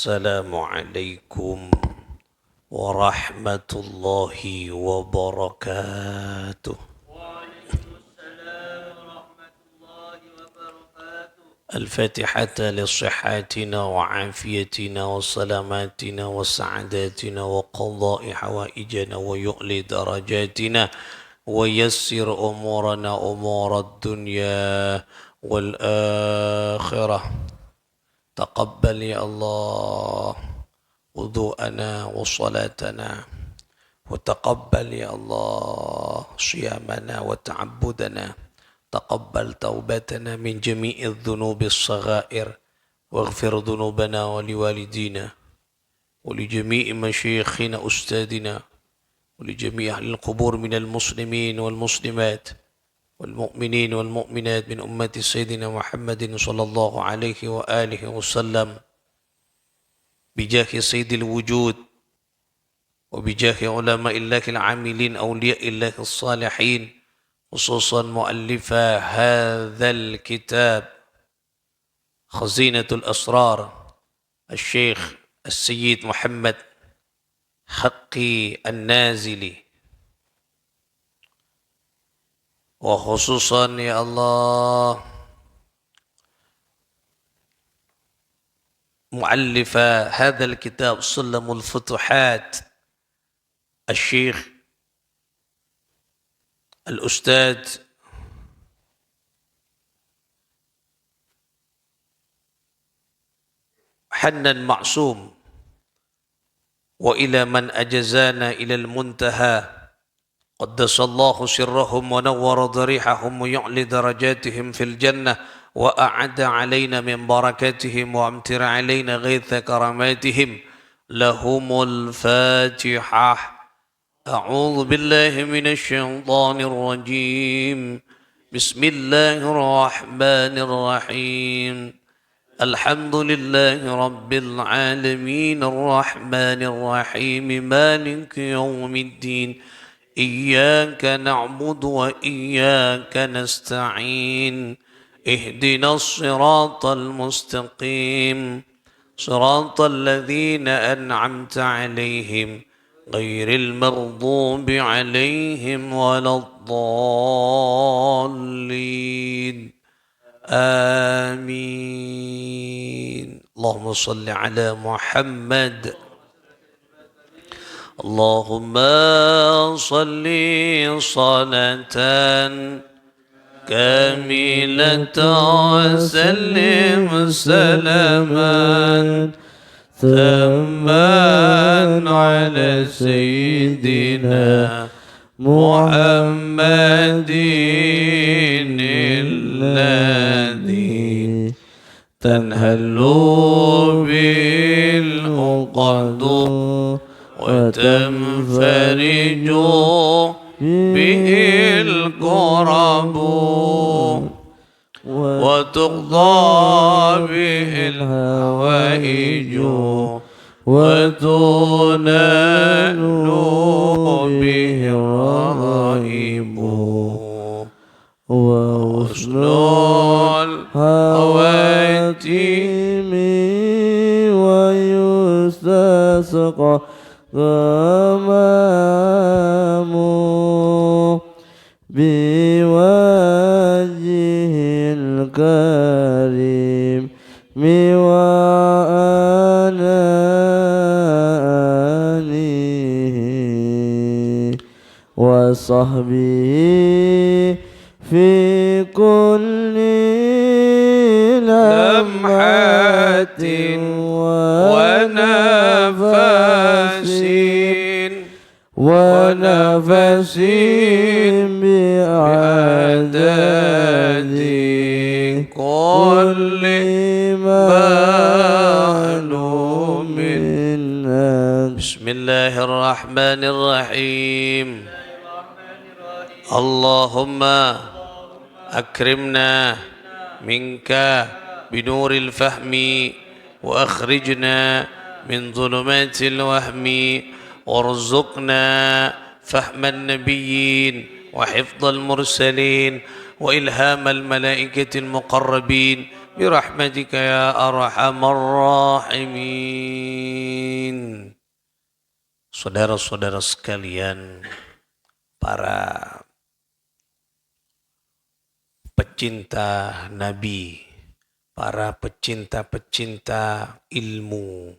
السلام عليكم ورحمة الله وبركاته. وعليكم السلام ورحمة الله وبركاته. الفاتحة لصحتنا وعافيتنا وسلاماتنا وسعادتنا وقضاء حوائجنا ويؤلي درجاتنا ويسر أمورنا أمور الدنيا والآخرة. تقبل يا الله وضوءنا وصلاتنا، وتقبل يا الله صيامنا وتعبدنا، تقبل توبتنا من جميع الذنوب الصغائر، واغفر ذنوبنا ولوالدينا ولجميع مشايخنا أستاذنا ولجميع أهل القبور من المسلمين والمسلمات والمؤمنين والمؤمنات من أمة سيدنا محمد صلى الله عليه وآله وسلم، بجاه سيد الوجود وبجاه علماء الله العاملين أولياء الله الصالحين، خصوصا مؤلف هذا الكتاب خزينة الأسرار الشيخ السيد محمد حقي النازلي، وخصوصا يا الله مؤلف هذا الكتاب سلم الفتوحات الشيخ الأستاذ حنان معصوم، وإلى من أجزانا إلى المنتهى قدس الله سرهم ونور ضريحهم ويعلي درجاتهم في الجنة، وأعد علينا من بركاتهم وأمطر علينا غيث كراماتهم. لهم الفاتحة. أعوذ بالله من الشيطان الرجيم. بسم الله الرحمن الرحيم. الحمد لله رب العالمين الرحمن الرحيم مالك يوم الدين إياك نعبد وإياك نستعين اهدنا الصراط المستقيم صراط الذين أنعمت عليهم غير المغضوب عليهم ولا الضالين آمين. اللهم صل على محمد. اللهم صل صلاة كاملة وسلم سلاما تاما على سيدنا محمد الذي تنهل بالعقد وتنفرج به الكرب وتقضى به الهوائج وتنال به الرغائب وحسن الخواتيم ويستسقى غمام بوجه الكريم وآله وصحبه في كل لمحة ونفس بعدد كل معلوم. بسم الله الرحمن الرحيم. اللهم أكرمنا منك بنور الفهم وأخرجنا من ظلمات الوهم وارزقنا فهم النبيين وحفظ المرسلين وإلهام الملائكة المقربين برحمتك يا أرحم الراحمين. Saudara-saudara sekalian, para pecinta Nabi, para pecinta-pecinta ilmu,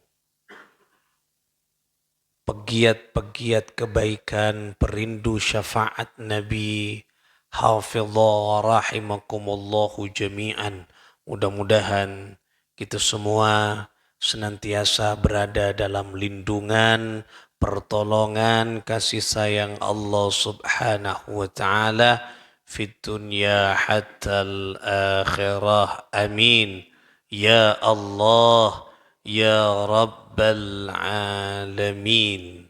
pegiat-pegiat kebaikan, perindu syafaat Nabi, hafizah rahimakumullahu jami'an. Mudah-mudahan kita semua senantiasa berada dalam lindungan, pertolongan, kasih sayang Allah subhanahu wa ta'ala fid dunya hatta al-akhirah. Amin. Ya Allah, Ya Rabbal Alamin.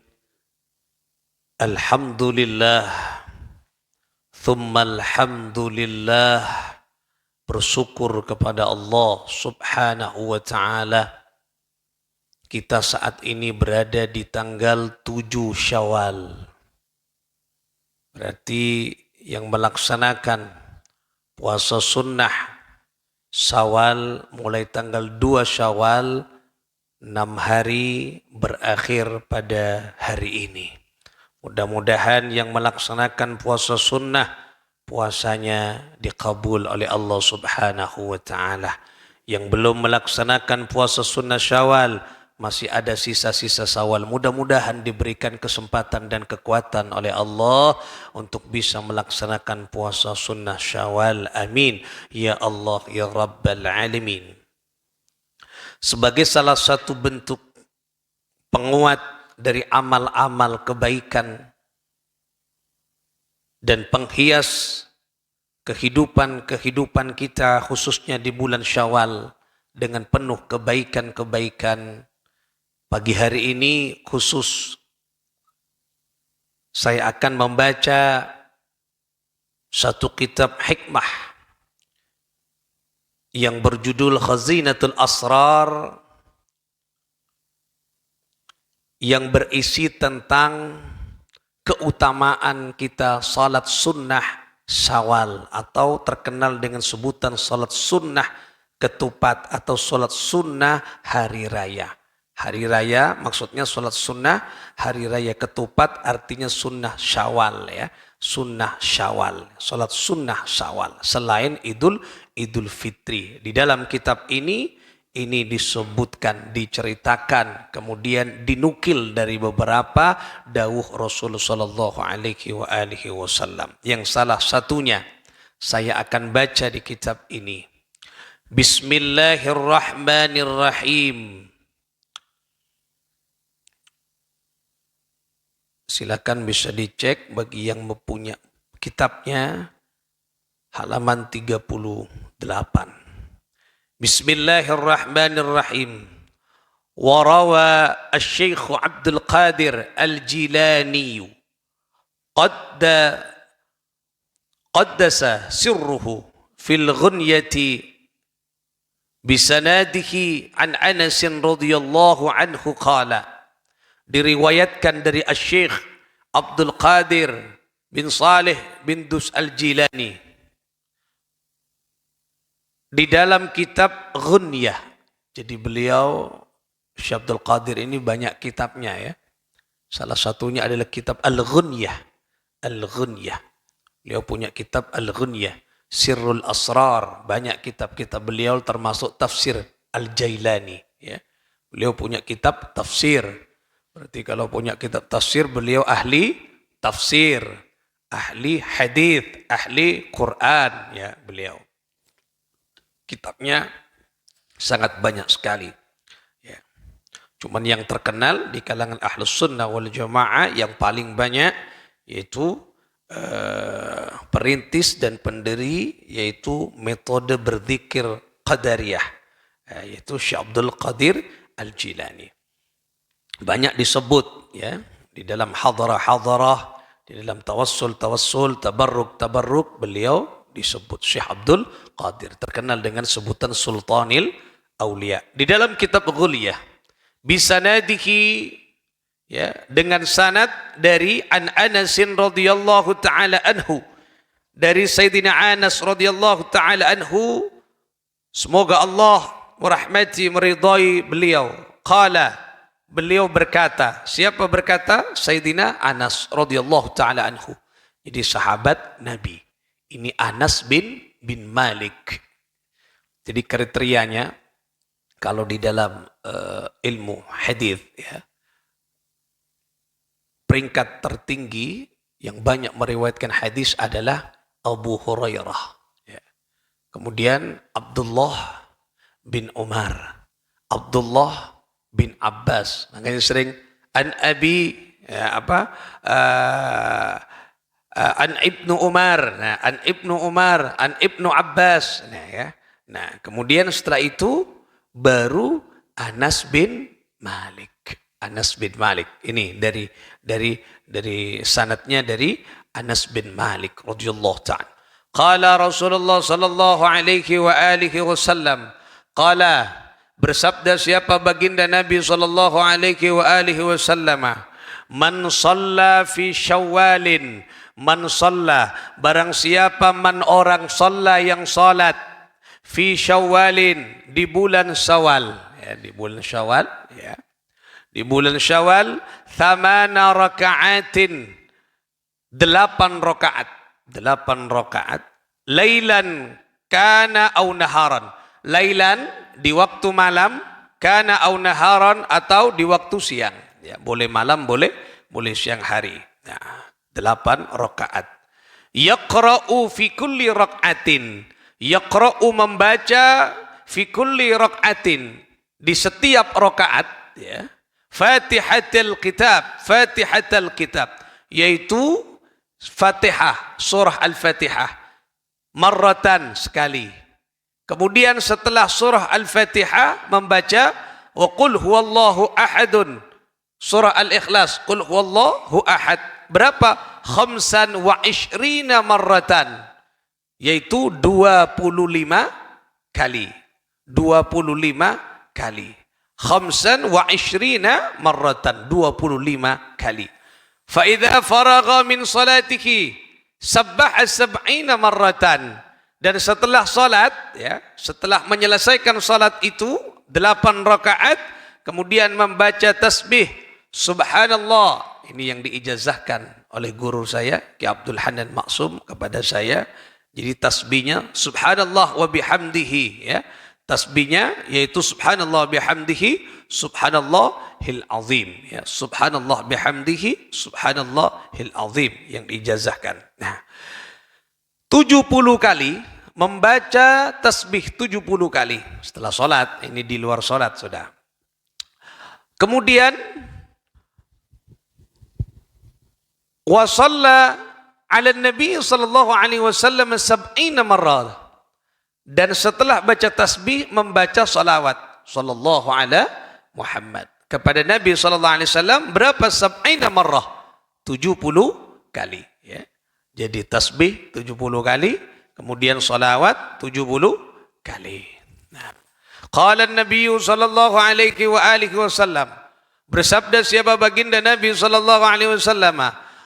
Alhamdulillah, thumma alhamdulillah, bersyukur kepada Allah subhanahu wa ta'ala. Kita saat ini berada di tanggal 7 Syawal. Berarti yang melaksanakan puasa sunnah Syawal mulai tanggal 2 Syawal, 6 hari berakhir pada hari ini. Mudah-mudahan yang melaksanakan puasa sunnah, puasanya dikabul oleh Allah subhanahu wa ta'ala. Yang belum melaksanakan puasa sunnah Syawal, masih ada sisa-sisa Syawal. Mudah-mudahan diberikan kesempatan dan kekuatan oleh Allah untuk bisa melaksanakan puasa sunnah Syawal. Amin. Ya Allah, Ya Rabbal Alamin. Sebagai salah satu bentuk penguat dari amal-amal kebaikan dan penghias kehidupan kita khususnya di bulan Syawal dengan penuh kebaikan-kebaikan, pagi hari ini khusus saya akan membaca satu kitab hikmah yang berjudul Khazinatul Asrar, yang berisi tentang keutamaan kita salat sunnah Syawal, atau terkenal dengan sebutan salat sunnah ketupat atau salat sunnah hari raya. Hari raya maksudnya salat sunnah, hari raya ketupat artinya sunnah Syawal, ya. Sunnah Syawal, salat sunnah Syawal selain Idul Fitri. Di dalam kitab ini disebutkan, diceritakan, kemudian dinukil dari beberapa dawuh Rasulullah sallallahu alaihi wasallam. Yang salah satunya saya akan baca di kitab ini. Bismillahirrahmanirrahim. Silakan bisa dicek bagi yang mempunyai kitabnya, halaman 38. Bismillahirrahmanirrahim. Warawa al-Syekh Abdul Qadir al-Jilani qaddasa sirruhu fil ghunyati bisanadihi an Anas radhiyallahu anhu qala. Diriwayatkan dari Syekh Abdul Qadir bin Saleh bin Dus al-Jilani di dalam kitab Ghunyah. Jadi beliau, Syekh Abdul Qadir ini banyak kitabnya, ya. Salah satunya adalah kitab Al-Ghunyah. Al-Ghunyah. Beliau punya kitab Al-Ghunyah. Sirrul Asrar. Banyak kitab-kitab beliau termasuk tafsir Al-Jailani, ya. Beliau punya kitab tafsir. Berarti kalau punya kitab tafsir, beliau ahli tafsir, ahli hadis, ahli Quran, ya beliau. Kitabnya sangat banyak sekali. Ya. Cuman yang terkenal di kalangan Ahlus Sunnah wal Jamaah yang paling banyak yaitu perintis dan pendiri yaitu metode berzikir Qadariyah, yaitu Syekh Abdul Qadir Al-Jilani. Banyak disebut, ya, di dalam hadarah-hadarah, di dalam tawassul, tabarruk, beliau disebut Syekh Abdul Qadir, terkenal dengan sebutan Sultanil Aulia. Di dalam kitab Ghunyah, bisanadihi, ya, dengan sanad dari an Anas radhiyallahu taala anhu, dari Sayyidina Anas radhiyallahu taala anhu Semoga Allah merahmati, meridhai beliau. Qala, beliau berkata. Siapa berkata? Sayyidina Anas radhiyallahu taala anhu. Jadi sahabat Nabi. Ini Anas bin Malik. Jadi kriterianya kalau di dalam ilmu hadis, ya, peringkat tertinggi yang banyak meriwayatkan hadis adalah Abu Hurairah. Kemudian Abdullah bin Umar, Abdullah bin Abbas. Makanya sering an Abi an Ibnu Umar, nah, an Ibnu Umar, an Ibnu Abbas. Nah, ya. Nah, kemudian setelah itu baru Anas bin Malik. Anas bin Malik. Ini dari sanadnya dari Anas bin Malik radhiyallahu ta'ala. Qala Rasulullah sallallahu alaihi wa alihi wasallam. Qala, bersabda siapa baginda Nabi sallallahu alaihi wa alihi wasallam, man shalla fi Syawalin, man shalla, barang siapa man orang shalla yang salat fi Syawalin, di bulan Syawal, ya, di bulan Syawal, ya. Di bulan Syawal, 8 raka'atin, 8 rakaat. 8 rakaat, lailan kana au naharan, lailan di waktu malam, kana au naharan atau di waktu siang, ya, boleh malam, boleh siang hari. Nah, 8 rakaat. Yaqra'u fi kulli rakaatin, yaqra'u membaca fi kulli rakaatin, di setiap rakaat, ya, Fatihatul Kitab, yaitu Fatihah, surah Al-Fatihah, marratan, sekali. Kemudian setelah surah Al-Fatihah membaca wa qul huwallahu ahadun, surah Al-Ikhlas, qul huwallahu ahad, berapa? 25 marratan, yaitu 25 kali. 25 kali. 25 marratan, 25 kali. Fa'idha faragha min salatihi sabbaha 70 marratan. Dan setelah salat, ya, setelah menyelesaikan salat itu 8 rakaat, kemudian membaca tasbih subhanallah. Ini yang diijazahkan oleh guru saya Ki Abdul Hanan Maksum kepada saya. Jadi tasbihnya subhanallah wa bihamdihi, ya. Tasbihnya yaitu subhanallah bihamdihi subhanallahil azim, ya, subhanallah bihamdihi subhanallahil azim yang diijazahkan. Nah, 70 kali membaca tasbih, 70 kali setelah salat. Ini di luar salat, Saudara. Kemudian wa shalla 'ala nabi sallallahu alaihi wasallam 70 marrah. Dan setelah baca tasbih membaca salawat sallallahu ala Muhammad kepada Nabi sallallahu alaihi wasallam berapa? 70 marrah, 70 kali, ya. Jadi tasbih 70 kali, kemudian salawat 70 kali. Nah, qala an-nabiy sallallahu alaihi wa alihi wasallam, bersabda siapa baginda Nabi sallallahu alaihi wasallam,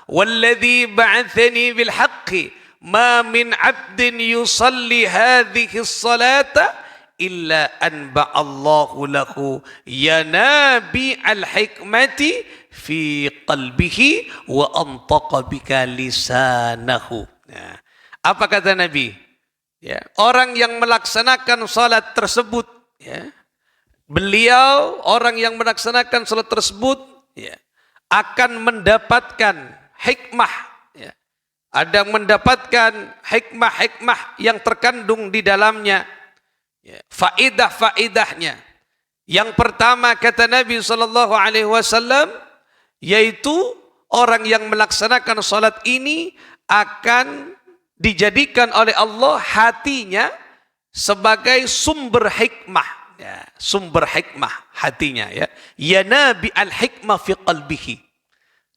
walladzi ba'atsani bil haqqi ma min 'abdin yusalli hadhihi as-salata illa anba'allahu lahu yanabi al-hikmati fi qalbihi wa antaqa bika lisanahu. Nah, apa kata Nabi? Ya, orang yang melaksanakan salat tersebut, ya, beliau orang yang melaksanakan salat tersebut, ya, akan mendapatkan hikmah, ya. Ada mendapatkan hikmah-hikmah yang terkandung di dalamnya, ya, faidah-faidahnya. Yang pertama kata Nabi sallallahu alaihi wasallam, yaitu orang yang melaksanakan salat ini akan dijadikan oleh Allah hatinya sebagai sumber hikmah, ya, sumber hikmah hatinya, ya. Ya nabi al-hikmah fi qalbihi.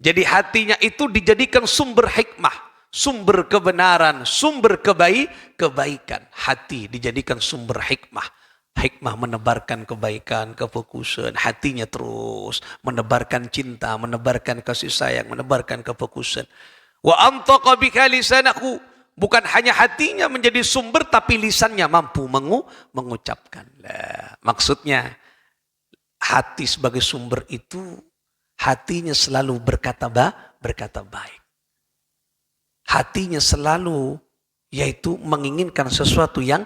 Jadi hatinya itu dijadikan sumber hikmah, sumber kebenaran, sumber kebaikan. Hati dijadikan sumber hikmah. Hikmah menebarkan kebaikan, kefokusan. Hatinya terus menebarkan cinta, menebarkan kasih sayang, menebarkan kefokusan. Wa antaqa bika lisanahu, Bukan hanya hatinya menjadi sumber, tapi lisannya mampu mengucapkan. Nah, maksudnya hati sebagai sumber itu, hatinya selalu berkata baik. Hatinya selalu yaitu menginginkan sesuatu yang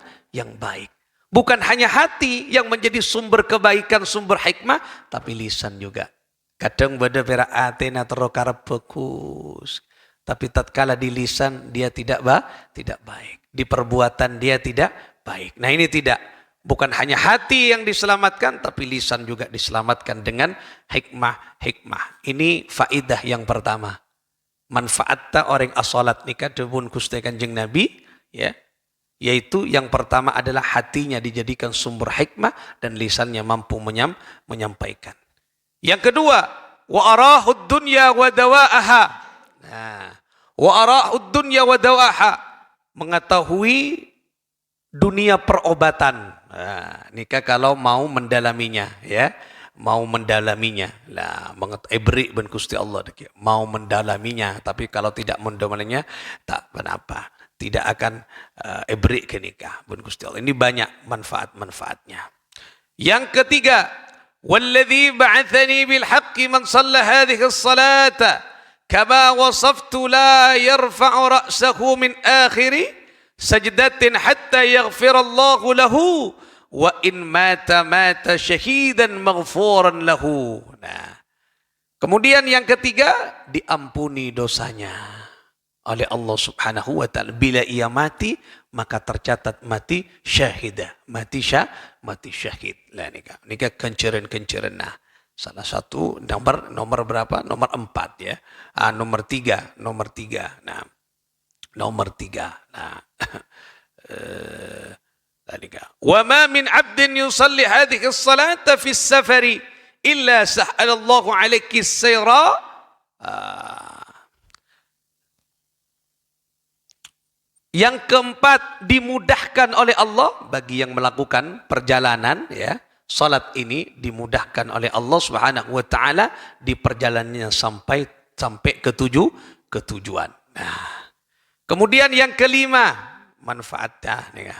baik. Bukan hanya hati yang menjadi sumber kebaikan, sumber hikmah, tapi lisan juga. Kadang bada pera atena terokar bagus. Tapi tatkala di lisan dia tidak baik. Di perbuatan dia tidak baik. Nah ini tidak. Bukan hanya hati yang diselamatkan, tapi lisan juga diselamatkan dengan hikmah. Ini faidah yang pertama. Manfaatnya orang as-salat nikah debun Gusti Kanjeng Nabi, ya. Yaitu yang pertama adalah hatinya dijadikan sumber hikmah dan lisannya mampu menyampaikan. Yang kedua, wa arahud dunya wa dawaaha. Nah, wa arahud dunya wa dawaaha, mengetahui dunia perobatan. Nah, nikah kalau mau mendalaminya, ya, mau mendalaminya. Lah, ebrik ben Gusti Allah mau mendalaminya, tapi kalau tidak mendalaminya tak kenapa. Tidak akan ebrik ke nikah ben Gusti Allah. Ini banyak manfaat-manfaatnya. Yang ketiga, والذي بعثني بالحق من صلى هذه الصلاة كما وصفت لا يرفع رأسه من آخر سجدة حتى يغفر الله له وإن مات شهيدا مغفورا له. Nah, kemudian yang ketiga, diampuni dosanya oleh Allah Subhanahu wa taala. Bila ia mati, maka tercatat mati syahidah, mati syahid. Lah nikah kenceren. Nah, salah satu nomor berapa? Nomor 4 ya. Nomor 3. Nah, nomor 3. Nah, wa ma min 'abdin yusalli hadhihi as-salata fi as-safari illa sahhalallahu 'alaihi as-sayra. Yang keempat, dimudahkan oleh Allah bagi yang melakukan perjalanan, ya. Salat ini dimudahkan oleh Allah Subhanahu wa taala di perjalanannya sampai ke tujuan. Nah, kemudian yang kelima, manfaatnya nih.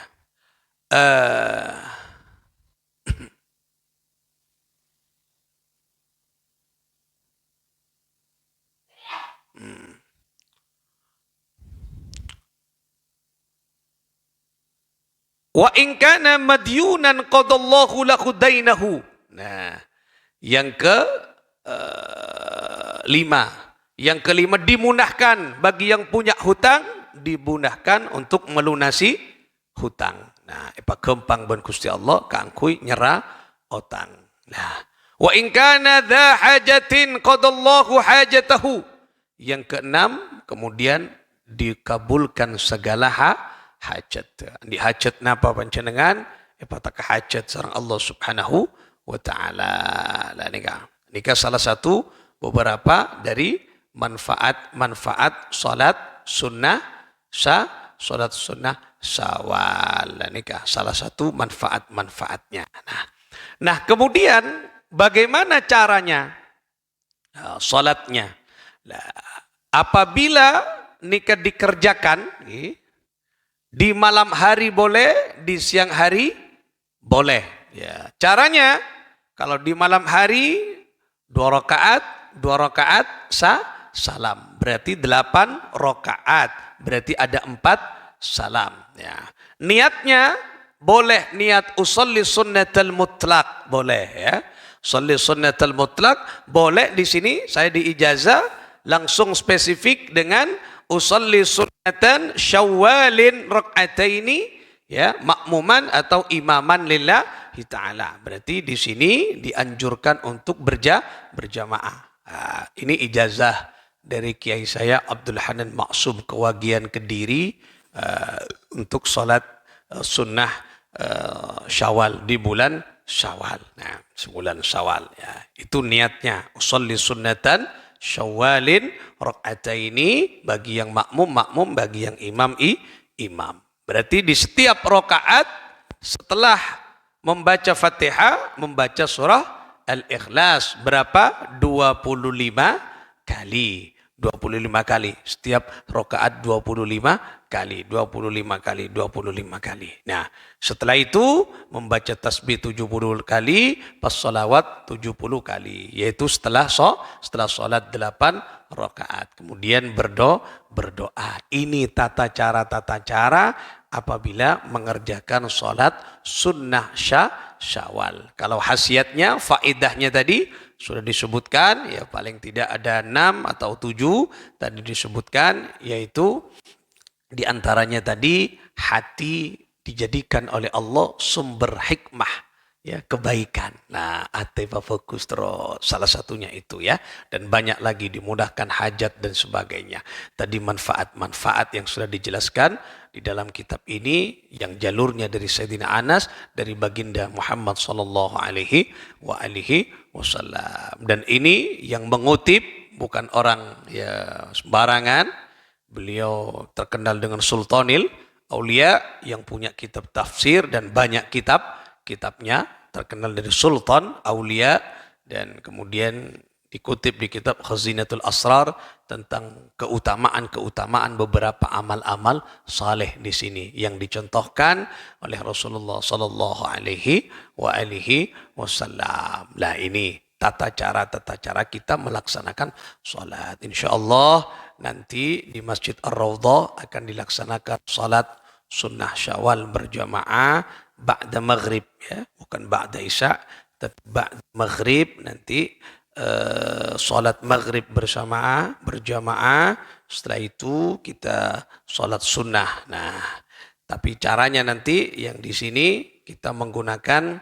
Wa in kana madyunan qadallahu lahu dainahu. Nah, yang kelima dimudahkan bagi yang punya hutang, dimudahkan untuk melunasi hutang. Nah, apa kempang ben Gusti Allah kangkui nyerah utang. Nah, wa in kana dha hajatin qadallahu hajatahu. Yang keenam, kemudian dikabulkan segala hajat. Di hajat napa panjenengan? Pataka hajat sareng Allah Subhanahu wa taala. Lah nikah salah satu beberapa dari manfaat salat sunnah syawal. Lah nikah salah satu manfaatnya. Nah, kemudian bagaimana caranya salatnya? Nah, apabila nikah dikerjakan di malam hari boleh, di siang hari boleh. Ya, caranya kalau di malam hari 2 rakaat salam. Berarti 8 rakaat. Berarti ada 4 salam. Ya. Niatnya boleh niat usolli sunnatal mutlak, boleh ya. Usolli sunnatal mutlak boleh. Di sini saya diijazah langsung spesifik dengan usolli sunnatan syawalin rak'ataini, ya, makmuman atau imaman lillahi ta'ala. Berarti di sini dianjurkan untuk berjamaah. Nah, ini ijazah dari kiai saya Abdul Hanan Maksum Kewagian Kediri untuk salat sunnah Syawal di bulan Syawal. Nah, sebulan Syawal ya. Itu niatnya usolli sunnatan syawalin rakaataini, bagi yang makmum, bagi yang imam. Berarti di setiap rakaat setelah membaca Fatihah, membaca surah Al-Ikhlas berapa? 25 kali. 25 kali. Setiap rakaat 25 kali, 25 kali, 25 kali. Nah, setelah itu membaca tasbih 70 kali, pas salawat 70 kali. Yaitu setelah salat 8 rakaat. Kemudian berdoa. Ini tata cara apabila mengerjakan salat sunnah Syawal. Kalau khasiatnya, faedahnya tadi sudah disebutkan, ya paling tidak ada 6 atau 7 tadi disebutkan, yaitu diantaranya tadi hati dijadikan oleh Allah sumber hikmah, ya kebaikan. Nah, ate fokus terus, salah satunya itu ya, dan banyak lagi, dimudahkan hajat dan sebagainya. Tadi manfaat-manfaat yang sudah dijelaskan di dalam kitab ini, yang jalurnya dari Sayyidina Anas, dari baginda Muhammad sallallahu alaihi wasallam. Dan ini yang mengutip bukan orang ya sembarangan. Beliau terkenal dengan Sultanil Aulia yang punya kitab tafsir dan banyak kitabnya, terkenal dari Sultan Aulia, dan kemudian dikutip di kitab Khazinatul Asrar tentang keutamaan beberapa amal-amal saleh di sini yang dicontohkan oleh Rasulullah sallallahu alaihi wasallam. Lah ini tata cara kita melaksanakan salat. Insyaallah nanti di Masjid Ar-Raudhah akan dilaksanakan salat sunnah Syawal berjamaah ba'da maghrib, ya, bukan ba'da isya, tapi ba'da maghrib. Nanti salat maghrib berjamaah, setelah itu kita salat sunnah. Nah, tapi caranya nanti yang di sini kita menggunakan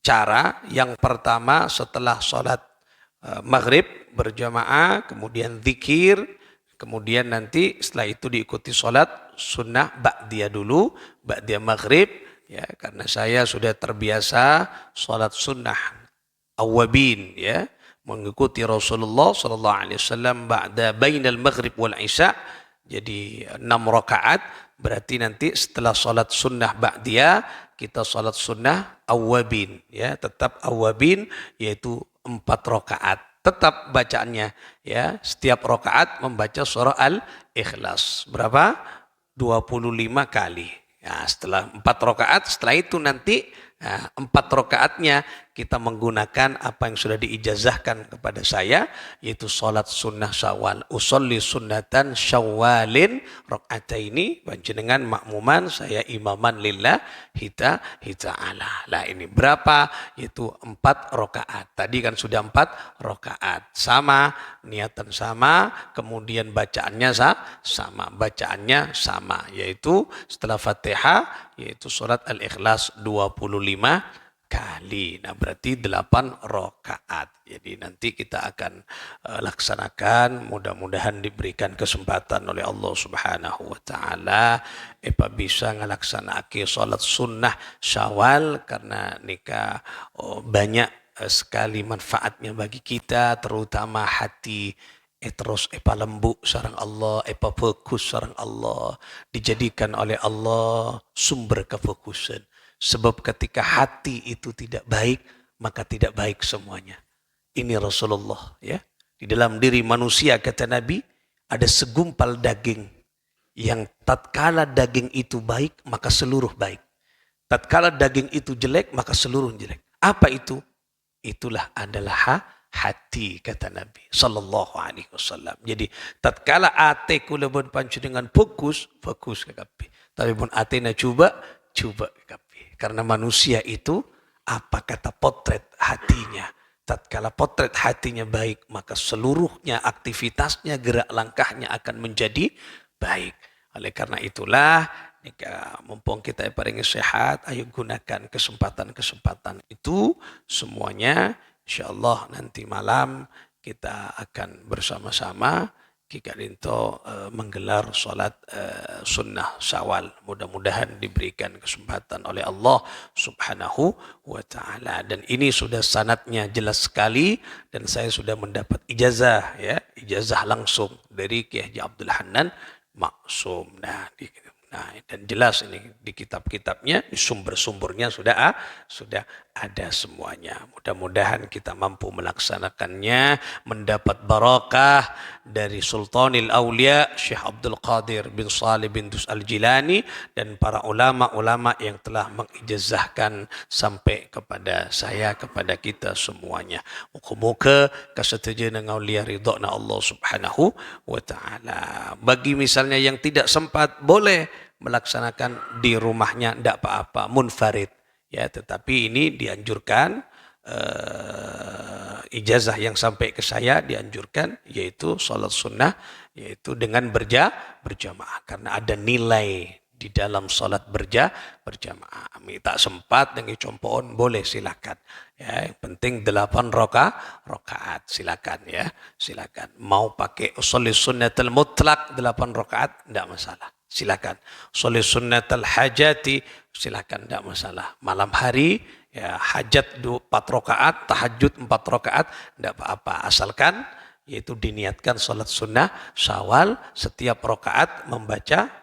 cara yang pertama setelah salat maghrib berjamaah, kemudian zikir, kemudian nanti setelah itu diikuti salat sunnah ba'diyah dulu, ba'diyah maghrib, ya, karena saya sudah terbiasa salat sunnah awabin, ya, mengikuti Rasulullah sallallahu alaihi wasallam ba'da bainal maghrib wal isya. Jadi 6 rakaat, berarti nanti setelah salat sunnah ba'diyah kita salat sunnah awabin, ya, tetap awabin, yaitu 4 rakaat. Tetap bacaannya, ya, setiap rakaat membaca surah Al-Ikhlas. Berapa? 25 kali. Ya, setelah 4 rakaat, setelah itu nanti 4 rakaatnya kita menggunakan apa yang sudah diijazahkan kepada saya, yaitu salat sunnah Syawal. Usolli sunnatan Syawalin rakaataini, panjenengan makmuman, saya imaman lillahi ta'ala. Lah ini berapa? Yaitu 4 rakaat. Tadi kan sudah 4 rakaat. Sama, niatan sama, kemudian bacaannya bacaannya sama, yaitu setelah Fatihah, yaitu surat Al-Ikhlas 25 kali. Nah, berarti 8 rakaat. Jadi nanti kita akan laksanakan, mudah-mudahan diberikan kesempatan oleh Allah Subhanahu wa taala bisa ngelaksanake salat sunnah Syawal, karena nikah banyak sekali manfaatnya bagi kita, terutama hati terus lembut sareng Allah, fokus sareng Allah, dijadikan oleh Allah sumber kefokusan. Sebab ketika hati itu tidak baik, maka tidak baik semuanya. Ini Rasulullah, ya. Di dalam diri manusia, kata Nabi, ada segumpal daging yang tatkala daging itu baik, maka seluruh baik. Tatkala daging itu jelek, maka seluruh jelek. Apa itu? Itulah adalah hati, kata Nabi sallallahu alaihi wasallam. Jadi tatkala ate kula pun panjenengan fokus ke kape. Tapi pun ate na coba ke kape. Karena manusia itu apa kata potret hatinya. Tatkala potret hatinya baik, maka seluruhnya aktivitasnya, gerak langkahnya akan menjadi baik. Oleh karena itulah, mumpung kita paling sehat, ayo gunakan kesempatan-kesempatan itu semuanya. InsyaAllah nanti malam kita akan bersama-sama Kika Rinto menggelar sholat sunnah Syawal. Mudah-mudahan diberikan kesempatan oleh Allah Subhanahu wa ta'ala. Dan ini sudah sanadnya jelas sekali, dan saya sudah mendapat ijazah, ya, ijazah langsung dari Kiai Haji Abdul Hanan Maksum. Nah, Nah, dan jelas ini di kitab-kitabnya, di sumber-sumbernya sudah ada semuanya. Mudah-mudahan kita mampu melaksanakannya, mendapat barakah dari Sultanil Aulia Syekh Abdul Qadir bin Salih bin Dus Al-Jilani dan para ulama-ulama yang telah mengijazahkan sampai kepada saya, kepada kita semuanya. Muka-muka kesetujuan dengan aulia ridhana Allah Subhanahu wa taala. Bagi misalnya yang tidak sempat, boleh melaksanakan di rumahnya, tidak apa-apa, munfarid. Ya, tetapi ini dianjurkan, ijazah yang sampai ke saya dianjurkan, yaitu sholat sunnah, yaitu dengan berjamaah. Karena ada nilai di dalam sholat berjamaah. Tak sempat dengan compoon, boleh silakan. Ya, yang penting 8 rakaat, silakan ya, silakan. Mau pakai sholat sunnatul mutlak 8 rakaat, tidak masalah. Silakan. Sholat sunnatul hajati, silakan, tidak masalah. Malam hari, ya, hajat 4 rakaat, tahajud 4 rakaat, tidak apa-apa. Asalkan yaitu diniatkan sholat sunnah Syawal, setiap rakaat membaca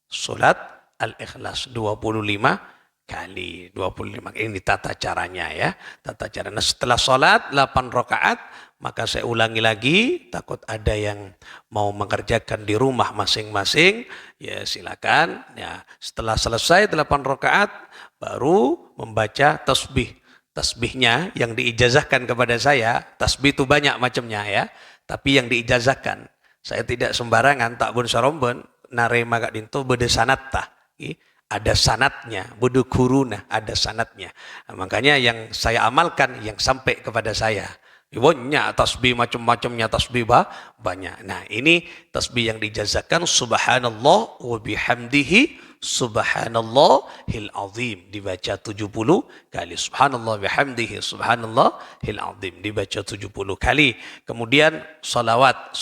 sholat Al-Ikhlas 25 kali. 25. Ini tata caranya ya. Tata cara. Nah, setelah sholat 8 rakaat, maka saya ulangi lagi, takut ada yang mau mengerjakan di rumah masing-masing, ya silakan. Ya, setelah selesai 8 rakaat, baru membaca tasbih. Tasbihnya yang diijazahkan kepada saya, tasbih itu banyak macamnya ya, tapi yang diijazahkan. Saya tidak sembarangan, tak pun sarombon, narema kak dinto beda sanat tah. Ada sanatnya, budu kuruna, ada sanatnya. Nah, makanya yang saya amalkan, yang sampai kepada saya. Banyak tasbih, macam-macamnya tasbih banyak. Nah, ini tasbih yang dijazakan subhanallah wa bihamdihi subhanallahil azim, dibaca 70 kali. Subhanallah bihamdihi subhanallahil azim, dibaca 70 kali. Kemudian salawat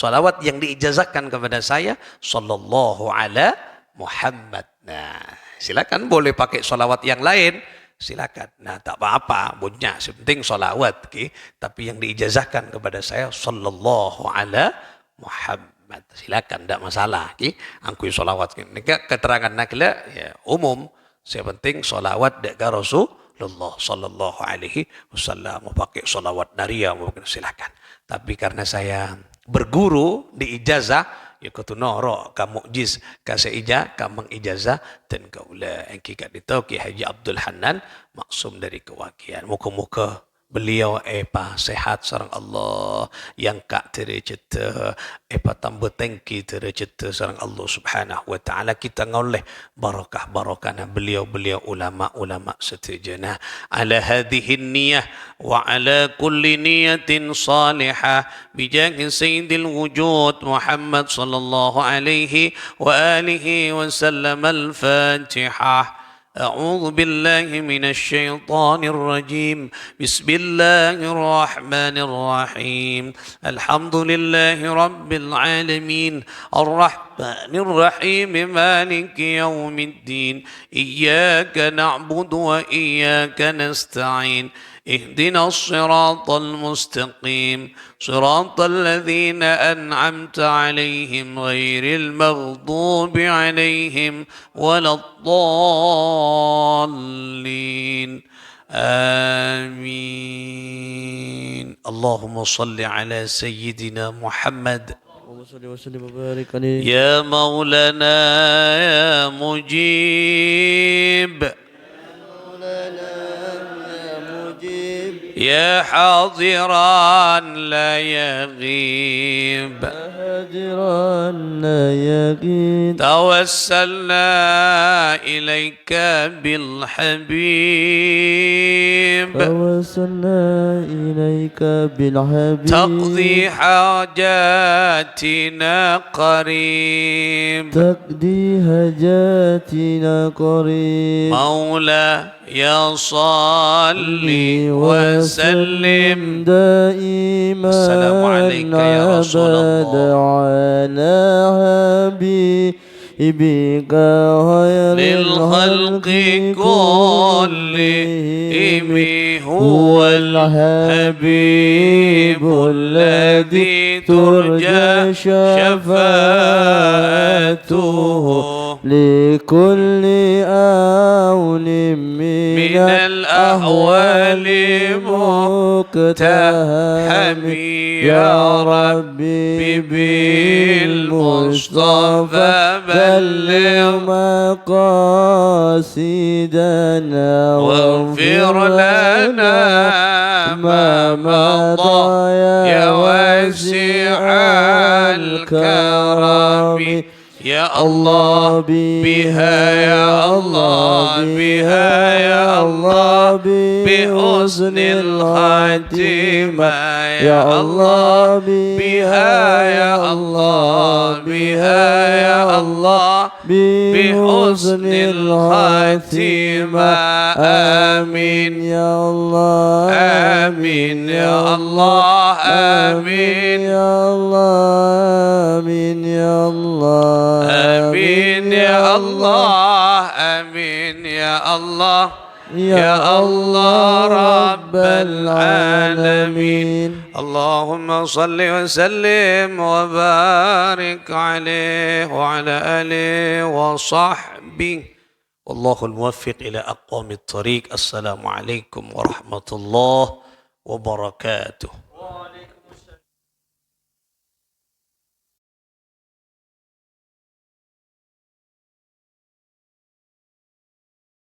yang diijazahkan kepada saya, sallallahu ala Muhammad. Nah, silakan boleh pakai salawat yang lain, silakan. Nah, tak apa-apa, banyak, penting salawat, okay? Tapi yang diijazahkan kepada saya sallallahu ala Muhammad. Silakan, tidak masalah, okay? Angkui salawat. Ini keterangan nakla ya, umum, saya penting salawat dekat Rasulullah sallallahu alaihi wasallam. Mau pakai salawat naria mungkin silakan. Tapi karena saya berguru di ijazah, ya kau noro kamu mujiz kasih kamu ijazah dan kaulah engki kat ditau Ki Haji Abdul Hanan maksum dari kewakian. Muka-muka beliau sehat sareng Allah, yang kak terceta tambah tengki terceta sareng Allah Subhanahu wa taala. Kita ngoleh barakah beliau ulama setujana ala hadhihi niyyah wa ala kulli niyatin salihah bijahi sayyidil wujud Muhammad sallallahu alaihi wa alihi wa sallam. Al-Fatihah. أعوذ بالله من الشيطان الرجيم. بسم الله الرحمن الرحيم. الحمد لله رب العالمين الرحمن الرحيم مالك يوم الدين. إياك نعبد وإياك نستعين. اهدنا الصراط المستقيم صراط الذين أنعمت عليهم غير المغضوب عليهم ولا الضالين آمين. اللهم صل على سيدنا محمد يا مولانا يا مجيب يا حاضرا لا يغيب توسلنا إليك بالحبيب تقضي حاجاتنا قريب مولا يا صلي وسلم دائما السلام عليك يا رسول الله على حبيبك خير الخلق كلهم هو الحبيب الذي ترجى شفاعته لكل آون من الأهوال مقتهم يا ربي بالمصطفى بلغ مقاصدنا واغفر لنا ما مضى يا واسع الكرم يا الله بها يا الله بها يا الله بحسن الخاتمة يا الله بها يا الله بها يا الله بحسن الخاتمة آمين يا الله آمين يا الله آمين يا الله آمين يا الله آمين يا الله آمين يا الله يا الله رب العالمين اللهم صل وسلم وبارك عليه وعلى آله وصحبه والله الموفق إلى أقوم الطريق. السلام عليكم ورحمة الله وبركاته.